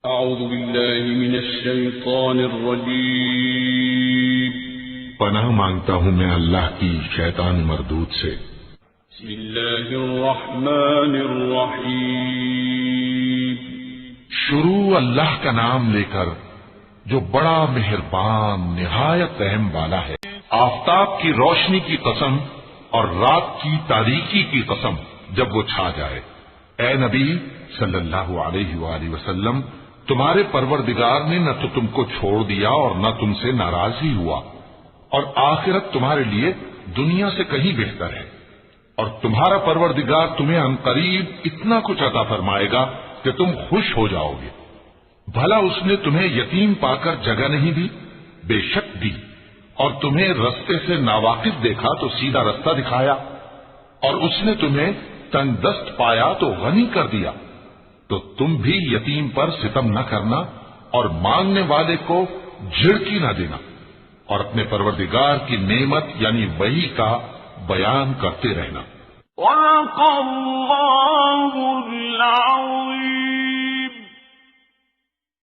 اعوذ باللہ من الشیطان الرجیم پناہ مانگتا ہوں میں اللہ کی شیطان مردود سے۔ بسم اللہ الرحمن الرحیم شروع اللہ کا نام لے کر جو بڑا مہربان نہایت رحم والا ہے۔ آفتاب کی روشنی کی قسم اور رات کی تاریکی کی قسم جب وہ چھا جائے۔ اے نبی صلی اللہ علیہ وآلہ وسلم، تمہارے پروردگار نے نہ تو تم کو چھوڑ دیا اور نہ تم سے ناراض ہی ہوا، اور آخرت تمہارے لیے دنیا سے کہیں بہتر ہے، اور تمہارا پروردگار تمہیں عنقریب اتنا کچھ عطا فرمائے گا کہ تم خوش ہو جاؤ گے۔ بھلا اس نے تمہیں یتیم پا کر جگہ نہیں دی؟ بے شک دی، اور تمہیں رستے سے ناواقف دیکھا تو سیدھا رستہ دکھایا، اور اس نے تمہیں تنگ دست پایا تو غنی کر دیا۔ تو تم بھی یتیم پر ستم نہ کرنا اور مانگنے والے کو جھڑکی نہ دینا، اور اپنے پروردگار کی نعمت یعنی وحی کا بیان کرتے رہنا۔ وَلَقَ اللَّهُ